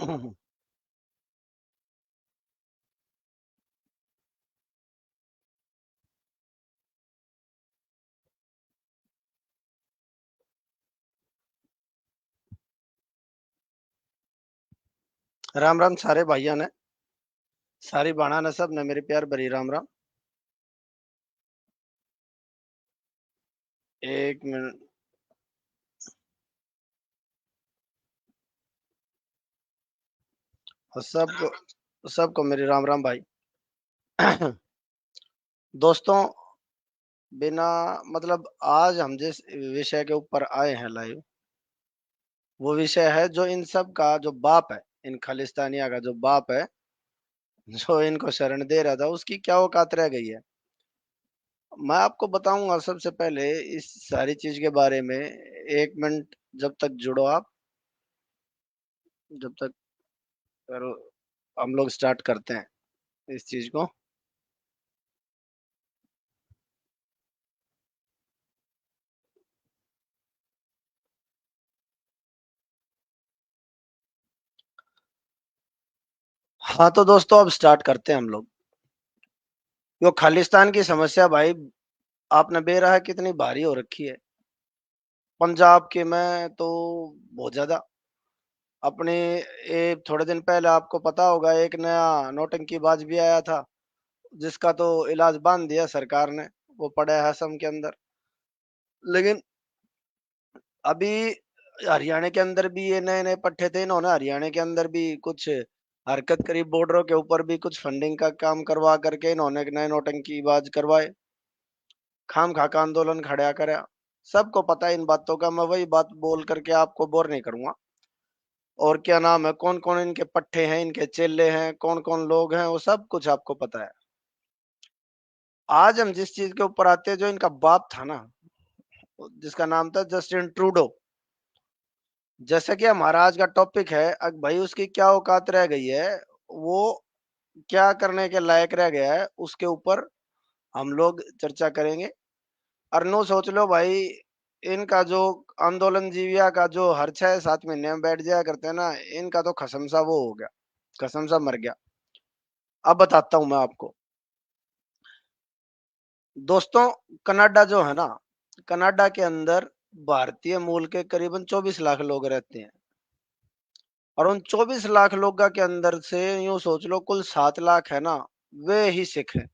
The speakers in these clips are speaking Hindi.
राम राम सारे भाइयों ने, सारी बाणा ने, सब ने मेरी प्यार भरी राम राम। एक मिनट। और सबको सबको मेरी राम राम भाई। दोस्तों, बिना मतलब आज हम जिस विषय के ऊपर आए हैं लाइव, वो विषय है जो इन सब का जो बाप है, इन खालिस्तानिया का जो बाप है, जो इनको शरण दे रहा था, उसकी क्या औकात रह गई है। मैं आपको बताऊंगा सबसे पहले इस सारी चीज के बारे में। एक मिनट, जब तक जुड़ो आप, जब तक करो, हम लोग स्टार्ट करते हैं इस चीज को। हाँ तो दोस्तों, अब स्टार्ट करते हैं हम लोग। यो खालिस्तान की समस्या भाई, आपने बेरा है कितनी भारी हो रखी है पंजाब के में तो, बहुत ज्यादा। अपने थोड़े दिन पहले आपको पता होगा, एक नया नौटंकीबाज भी आया था, जिसका तो इलाज बांध दिया सरकार ने, वो पड़ा है असम के अंदर। लेकिन अभी हरियाणा के अंदर भी ये नए नए पट्टे थे, इन्होंने हरियाणा के अंदर भी कुछ हरकत करी, बॉर्डरों के ऊपर भी कुछ फंडिंग का काम करवा करके इन्होंने एक नए नौटंकीबाज करवाए, खाम खा का आंदोलन खड़ा करा। सबको पता है इन बातों का, मैं वही बात बोल करके आपको बोर नहीं करूंगा। और क्या नाम है, कौन कौन इनके पट्टे हैं, इनके चेले हैं, कौन कौन लोग हैं, वो सब कुछ आपको पता है। आज हम जिस चीज के ऊपर आते हैं, जो इनका बाप था ना, जिसका नाम था जस्टिन ट्रूडो। जैसे कि हमारा आज का टॉपिक है, भाई उसकी क्या औकात रह गई है, वो क्या करने के लायक रह गया है, उसके ऊपर हम लोग चर्चा करेंगे। और नो सोच लो भाई, इनका जो आंदोलन जीविया का जो हर 6-7 महीने में बैठ जाया करते हैं ना, इनका तो कसम सा वो हो गया, कसम सा मर गया। अब बताता हूं मैं आपको। दोस्तों, कनाडा जो है ना, कनाडा के अंदर भारतीय मूल के करीबन 24 लाख लोग रहते हैं। और उन 24 लाख लोगों के अंदर से यूं सोच लो, कुल 7 लाख है ना, वे ही सिख हैं।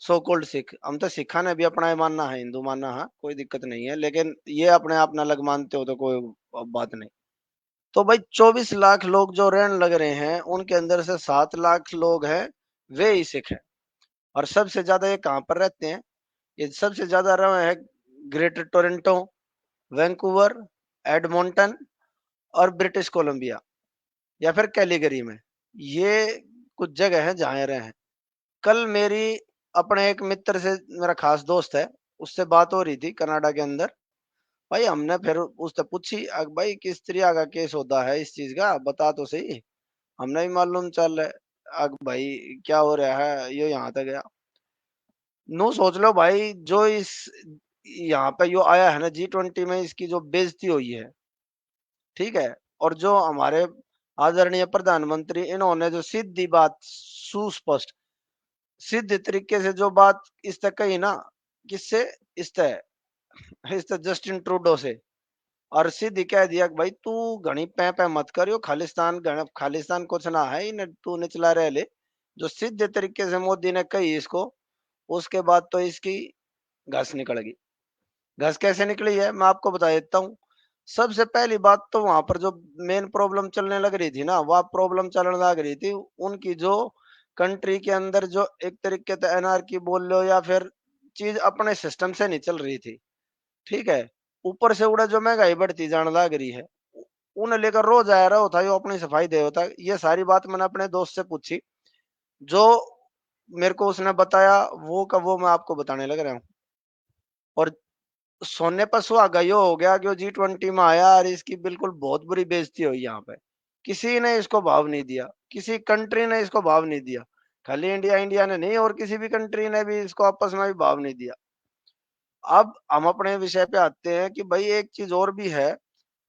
So called Sikh. हम तो सिखा ने भी अपना ही मानना है, हिंदू मानना है, कोई दिक्कत नहीं है, लेकिन ये अपने आप न अलग मानते हो तो कोई बात नहीं। तो भाई 24 लाख लोग जो रहने लग रहे हैं, उनके अंदर से 7 लाख लोग हैं, वे ही सिख हैं। और सबसे ज्यादा ये कहाँ पर रहते हैं? ये सबसे ज्यादा रहे हैं ग्रेटर टोरंटो, वैंकूवर, एडमोंटन और ब्रिटिश कोलंबिया, या फिर कैलिगरी में। ये कुछ जगह है जहाँ ये रहे हैं। कल मेरी अपने एक मित्र से, मेरा खास दोस्त है, उससे बात हो रही थी कनाडा के अंदर। भाई हमने फिर उससे पूछी, भाई किस तरह का केस होता है इस चीज का, बता तो सही, हमने भी मालूम चल रहा है। भाई क्या हो रहा है, ये यहाँ तक गया। नो सोच लो भाई, जो इस यहाँ पे यो आया है ना G20 में, इसकी जो बेइज्जती हुई है, ठीक है। और जो हमारे आदरणीय प्रधानमंत्री, इन्होंने जो सीधी बात, सुस्पष्ट सिद्ध तरीके से जो बात इस तक कही ना, किससे? इस तय इस तय जस्टिन ट्रूडो से। और सीधी कह दिया कि भाई तू घनी पै पै मत करियो, खालिस्तान कुछ ना है, इन तू निचला रह ले। जो सिद्ध तरीके से मोदी ने कही इसको, उसके बाद तो इसकी घास निकल गई। घास कैसे निकली है, मैं आपको बता देता हूँ। सबसे पहली बात तो, वहां पर जो मेन प्रॉब्लम चलने लग रही थी ना, वह प्रॉब्लम चलने लग रही थी उनकी जो कंट्री के अंदर जो एक तरीके से एनआरकी बोल लो, या फिर चीज अपने सिस्टम से नहीं चल रही थी, ठीक है। ऊपर से उड़ा जो महंगाई बढ़ती जाने लग रही है, उन्हें लेकर रोज आया रहा होता, यो अपनी सफाई दे होता। ये सारी बात मैंने अपने दोस्त से पूछी, जो मेरे को उसने बताया, वो का वो मैं आपको बताने लग रहा हूँ। और सोने पर सुहागा यो हो गया कि वो G20 में आया, और इसकी बिल्कुल बहुत बुरी बेइज्जती हुई यहाँ पे। किसी ने इसको भाव नहीं दिया, किसी कंट्री ने इसको भाव नहीं दिया। खाली इंडिया इंडिया ने नहीं, और किसी भी कंट्री ने भी इसको आपस में भी भाव नहीं दिया। अब हम अपने विषय पे आते हैं कि भाई एक चीज और भी है,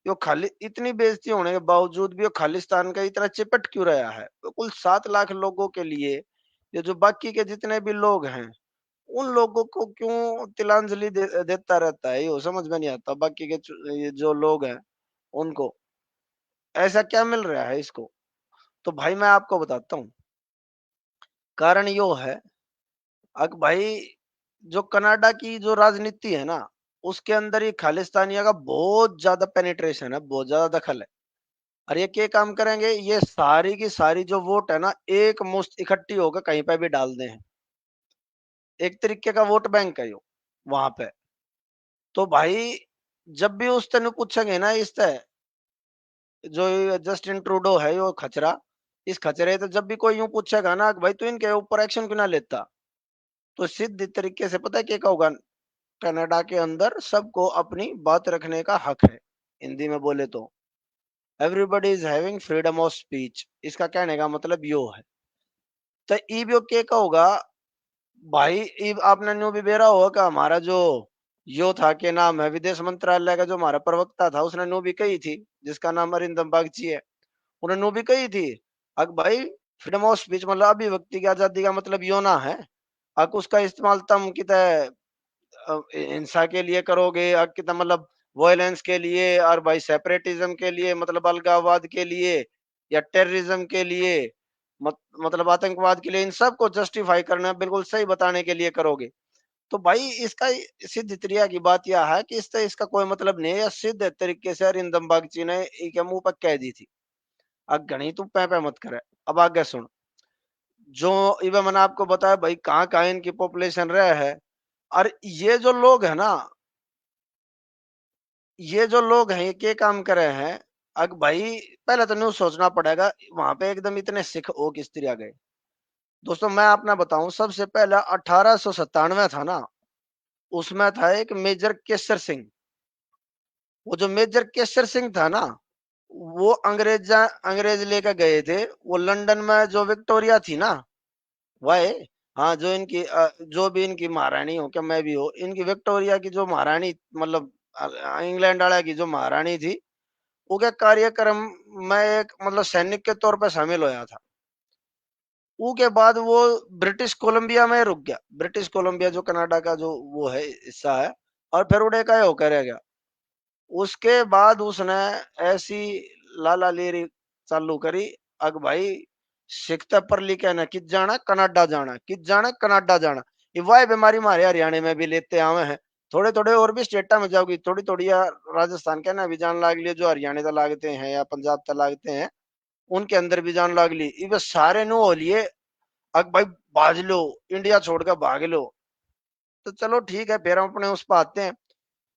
यो खाली इतनी बेइज्जती होने के बावजूद भी वो खालिस्तान का इतना चिपट क्यों रहा है? तो कुल 7 लाख लोगों के लिए ये जो बाकी के जितने भी लोग हैं, उन लोगों को क्यों तिलांजलि देता रहता है? ये समझ में नहीं आता। बाकी के ये जो लोग हैं उनको ऐसा क्या मिल रहा है इसको? तो भाई मैं आपको बताता हूँ, कारण यो है, भाई जो कनाडा की जो राजनीति है ना, उसके अंदर ये खालिस्तानियों का बहुत ज्यादा पेनिट्रेशन है, बहुत ज्यादा दखल है। और ये क्या काम करेंगे, ये सारी की सारी जो वोट है ना, एक मुश्त इकट्ठी होकर कहीं पे भी डाल दे हैं। एक तरीके का वोट बैंक है यो वहां पे। तो भाई जब भी उस तेन पूछेंगे ना, इस तरह जो ये जस्टिन ट्रूडो है यो खचरा, इस खचरे तो जब भी कोई यूं पूछेगा ना कि भाई तू इनके ऊपर एक्शन क्यों ना लेता, तो सीधे तरीके से पता है क्या होगा, कनाडा के अंदर सबको अपनी बात रखने का हक है। हिंदी में बोले तो everybody is having freedom of speech, इसका कहने का मतलब यो है। तो ईब यो क्या होगा भाई, ईब आपने न्यू भी बेरा होगा का हमारा जो यो था, के नाम है विदेश मंत्रालय का जो हमारा प्रवक्ता था, उसने न्यू भी कही थी, जिसका नाम अरिंदम बागची है। उन्होंने न्यू भी कही थी अक भाई, फ्रीडम ऑफ स्पीच मतलब अभिव्यक्ति की आजादी का मतलब यो ना है अक उसका इस्तेमाल तम की हिंसा के लिए करोगे, कितना मतलब वायलेंस के लिए, और भाई सेपरेटिज्म के लिए, मतलब अलगाववाद के लिए, या टेररिज्म के लिए, मतलब आतंकवाद के लिए, इन सब को जस्टिफाई करना बिल्कुल सही बताने के लिए करोगे। तो भाई इसका सिद्ध त्रिया की बात यह है कि इससे इसका कोई मतलब नहीं है, या सिद्ध तरीके से अरिंदम बागची ने के मुंह पर कह दी थी। अब घनी तू पै मत करे। अब आगे सुन, जो इवे मैंने आपको बताया भाई कहाँ कहाँ इनकी पॉपुलेशन रहे है। और ये जो लोग है ना, ये जो लोग हैं ये क्या काम कर रहे हैं, अग भाई पहले तो न्यूज सोचना पड़ेगा वहां पे एकदम इतने सिख हो किस तरह गए। दोस्तों मैं अपना बताऊं, सबसे पहला 1897 था ना, उसमें था एक मेजर केसर सिंह। वो जो मेजर केसर सिंह था ना, वो अंग्रेज लेकर गए थे। वो लंदन में जो विक्टोरिया थी ना, वह, हाँ जो इनकी जो भी इनकी महारानी हो, क्या मैं भी हो, इनकी विक्टोरिया की जो महारानी, मतलब इंग्लैंड वाला की जो महारानी थी, वो क्या कार्यक्रम में एक मतलब सैनिक के तौर पे शामिल होया था। उसके बाद वो ब्रिटिश कोलंबिया में रुक गया। ब्रिटिश कोलंबिया जो कनाडा का जो वो है हिस्सा है, और फिर उड़े का होकर रह गया। उसके बाद उसने ऐसी लाला लेरी चालू करी, अग भाई सिखते पर लिखे ना कित जाना कनाडा जाना, कित जाना कनाडा जाना। ये वह बीमारी हमारे हरियाणा में भी लेते आवे हैं। थोड़े थोड़े और भी स्टेटा में जाओगी, थोड़ी थोड़ी या राजस्थान के ना भी जान लाग लिए, जो हरियाणा तक लागते हैं या पंजाब तक लागते हैं, उनके अंदर भी जान लाग ली। ये सारे नो हो लिए अग भाई, भाज लो, इंडिया छोड़कर भाग लो। तो चलो ठीक है, फिर हम अपने उस पर आते हैं।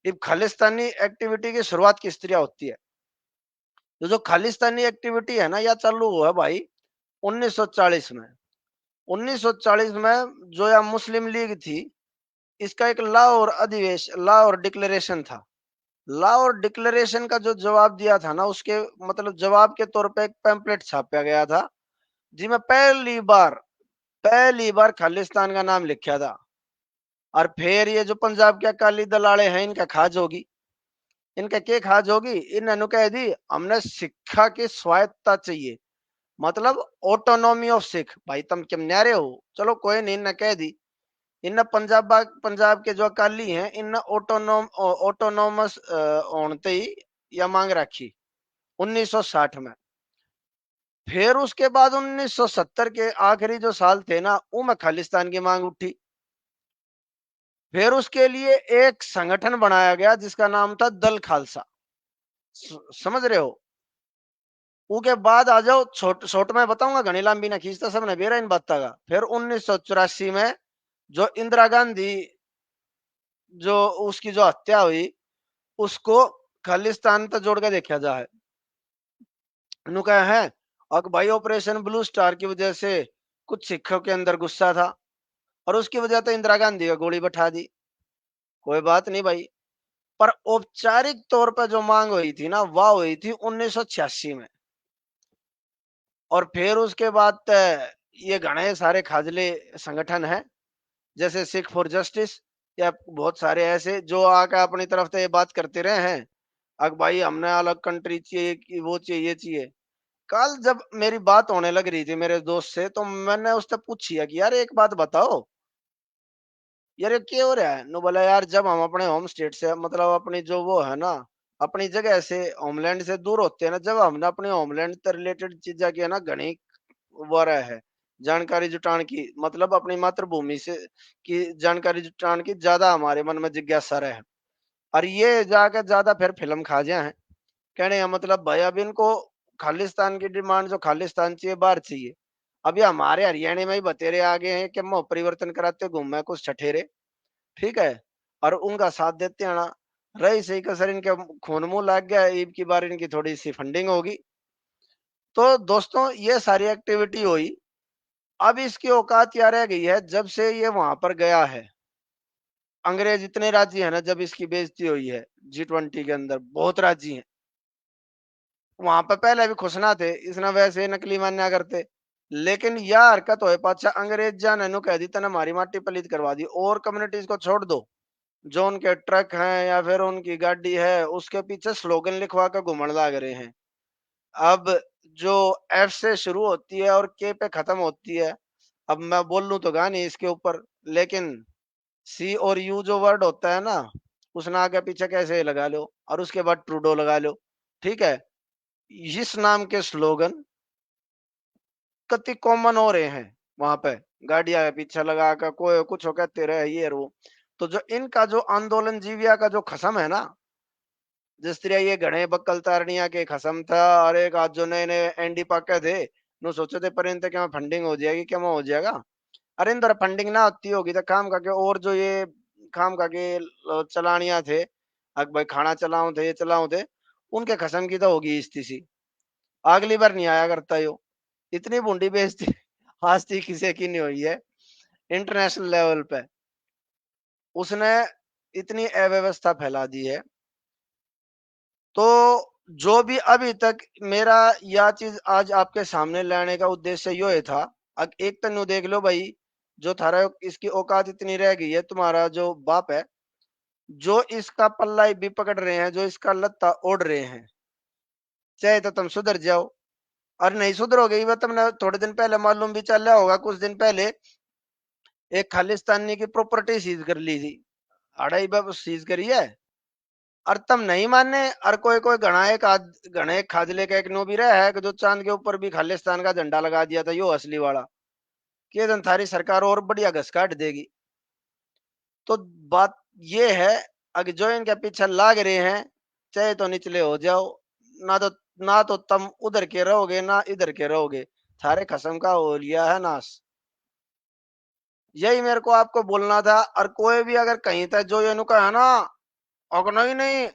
अब खालिस्तानी एक्टिविटी की शुरुआत किस तरह होती है? तो जो खालिस्तानी एक्टिविटी है ना, यह चालू हुआ भाई 1940 में। 1940 में जो यह मुस्लिम लीग थी, इसका एक लाहौर डिक्लेरेशन था। लाहौर डिक्लेरेशन का जो जवाब दिया था ना, उसके मतलब जवाब के तौर पे एक पैम्पलेट छापा गया था, जिसमें पहली बार खालिस्तान का नाम लिखा था। और फिर ये जो पंजाब के अकाली दल वाले हैं, इनका खाज होगी। इनका क्या खाज होगी, इन्होंने कह दी हमने शिक्षा की स्वायत्ता चाहिए, मतलब ऑटोनॉमी ऑफ सिख। भाई तुम क्यों न्यारे हो, चलो कोई नहीं, इन्हें कह दी। इन पंजाब के जो अकाली हैं, इन ऑटोनोमस होने ही या मांग रखी 1960 में। फिर उसके बाद 1970 के आखिरी जो साल थे ना, उनमें खालिस्तान की मांग उठी। फिर उसके लिए एक संगठन बनाया गया जिसका नाम था दल खालसा। समझ रहे हो? उसके बाद आ जाओ, छोट छोट में बताऊंगा, घनी लंबी ना खींचता, सब ने बेरा इन बात का। फिर 1984 में जो इंदिरा गांधी, जो उसकी जो हत्या हुई, उसको खालिस्तान तक जोड़ के देखा जाए। नुका है और भाई ऑपरेशन ब्लू स्टार की वजह से कुछ सिखों के अंदर गुस्सा था, और उसकी वजह तो इंदिरा गांधी का गोली बैठा दी। कोई बात नहीं भाई, पर औपचारिक तौर पर जो मांग हुई थी ना, वह हुई थी 1986 में। और फिर उसके बाद ये घने सारे खाजले संगठन हैं, जैसे सिख फॉर जस्टिस, या बहुत सारे ऐसे जो आकर अपनी तरफ से ये बात करते रहे हैं। अब भाई हमने अलग कंट्री चाहिए कि वो चाहिए, ये चाहिए। कल जब मेरी बात होने लग रही थी मेरे दोस्त से, तो मैंने उससे पूछिया कि यार एक बात बताओ, यार ये क्या हो रहा है? नु बोला यार जब हम अपने होम स्टेट से मतलब अपनी जो वो है ना, अपनी जगह से होमलैंड से दूर होते हैं ना, जब हमने अपने होमलैंड से रिलेटेड चीज़ें की है ना, घनी वो रहा है, जानकारी जुटान की मतलब अपनी मातृभूमि से की जानकारी जुटान की ज़्यादा हमारे मन में जिज्ञासा रहे। और ये जाके ज़्यादा फिर फ़िल्म खा गया है। कहने का मतलब भाई अब इनको खालिस्तान की डिमांड जो खालिस्तान चाहिए बाहर चाहिए। अभी हमारे हरियाणा में ही बतेरे आ गए हैं कि हम परिवर्तन कराते घूमे कुछ ठठेरे, ठीक है? और उनका साथ देते हैं ना, रही सही कसर इनके खून मुँह लग गया, ईब की बार इनकी थोड़ी-सी फंडिंग होगी। तो दोस्तों ये सारी एक्टिविटी हुई। अब इसकी औकात क्या रह गई है जब से ये वहाँ पर गया है। अंग्रेज इतने राजी हैं ना जब इसकी बेइज़्ज़ती हुई है जी20 के अंदर, बहुत राजी हैं। वहाँ पे पहले भी खुश ना थे, इसने वैसे ही नकली मान्या करते। लेकिन यह हरकत होए पाछे अंग्रेज जान इन्हू कह दी तने हमारी माटी पलीत करवा दी और कम्युनिटीज़ को छोड़ दो। जो उनके ट्रक हैं या फिर उनकी गाड़ी है, उसके पीछे स्लोगन लिखवा के घूमने लग रहे हैं। अब जो एफ से शुरू होती है और के पे खत्म होती है, अब मैं बोल लूँ तो गा नहीं इसके ऊपर, लेकिन सी और यू जो वर्ड होता है ना, उसने आगे पीछे कैसे लगा लो और उसके बाद ट्रूडो लगा लो, ठीक है? इस नाम के स्लोगन कति कॉमन हो रहे हैं वहां पे, गाड़ियां पीछे लगा कर कोई कुछ हो कहते रहे ये और वो। तो जो इनका जो आंदोलन जीविया का जो खसम है ना, जिस तरह ये घने बक्कल तारनिया के खसम था और एक आज जो नए नए एनडी पाके थे, नु सोचे थे पर इनते क्या फंडिंग हो जाएगी क्या हो जाएगा। अरे इन तरह फंडिंग ना होती होगी तो काम का के और जो ये काम का के चलानिया थे, अक भाई खाना चलाऊं थे ये चलाऊं थे, उनके खसम की तो होगी इस सी। अगली बार नहीं आया करता यो। इतनी बूंदी बेइज्जती आज तक किसी की नहीं हुई है इंटरनेशनल लेवल पे। उसने इतनी अव्यवस्था फैला दी है। तो जो भी अभी तक मेरा यह चीज आज आपके सामने लाने का उद्देश्य यो ही था। एक तनु देख लो भाई, जो थारा इसकी औकात इतनी रह गई है, तुम्हारा जो बाप है, जो इसका पल्ला भी पकड़ रहे हैं, जो इसका लत्ता ओढ़ रहे हैं, चाहे तो तुम सुधर जाओ। और नहीं सुधरोगे ये तुमने थोड़े दिन पहले मालूम भी चल रहा होगा, कुछ दिन पहले एक खालिस्तानी की प्रॉपर्टी सीज कर ली थी। अढ़ाई बार सीज करी है। और तुम नहीं माने और कोई कोई घना एक खाजले का एक नो भी रहा है कि जो चांद के ऊपर भी खालिस्तान का झंडा लगा दिया था, यो असली वाला कि धन थारी सरकार और बढ़िया घस काट देगी। तो बात ये है, अगर जो इनके पीछे लाग रहे हैं, चाहे तो निचले हो जाओ, ना तो ना तो तुम उधर के रहोगे ना इधर के रहोगे, थारे कसम का हो लिया है नाश। यही मेरे को आपको बोलना था। और कोई भी अगर कहीं तक जो ये नुका है ना, और नहीं नहीं,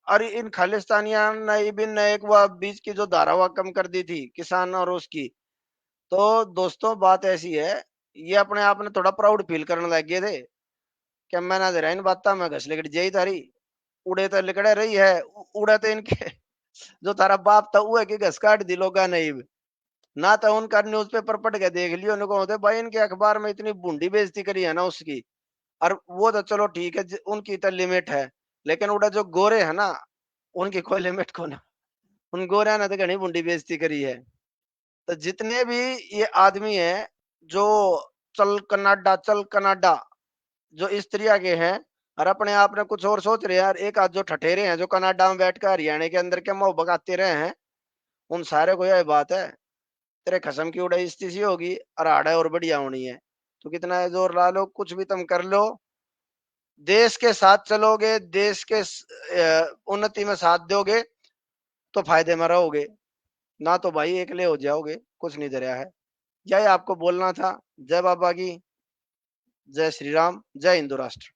अरे इन खालिस्तानियों ने भी ने एक वो बीच की जो धारा हुआ कम कर दी थी किसान और उसकी। तो दोस्तों बात ऐसी है, ये अपने आप ने थोड़ा प्राउड फील करने लग गए थे कि मैं ना जरा इन बात मैं घस लेकर जाई तारी, उड़े तो लिकड़े रही है, उड़े तो इनके जो तारा बाप था वो है कि घस काट दी लोगा नहीं। ना तो उनका न्यूज़पेपर पढ़ के देख लियो, उनको होते भाई इनके अखबार में इतनी बूंदी बेइज्जती करी है ना उसकी। और वो तो चलो ठीक है, उनकी तो लिमिट है, लेकिन उड़ा जो गोरे है ना, उनकी कोई लिमिट को ना। उन गोरिया ने तो घनी बूंदी बेइज्जती करी है। तो जितने भी ये आदमी है जो चल कनाडा जो इस तरह के हैं और अपने आप ने कुछ और सोच रहे हैं, यार एक आध जो ठठेरे हैं जो कनाडा में बैठ कर हरियाणा के अंदर के मुंह भगाते रहे हैं, उन सारे को यही बात है, तेरे खसम की उड़ाई इस सी होगी और आड़ा और बढ़िया होनी है। तो कितना जोर ला लो कुछ भी तुम कर लो, देश के साथ चलोगे, देश के उन्नति में साथ दोगे तो फायदे में रहोगे, ना तो भाई एकले हो जाओगे, कुछ नहीं दरिया है। यही आपको बोलना था। जय बाबा की, जय श्री राम, जय हिंदू राष्ट्र।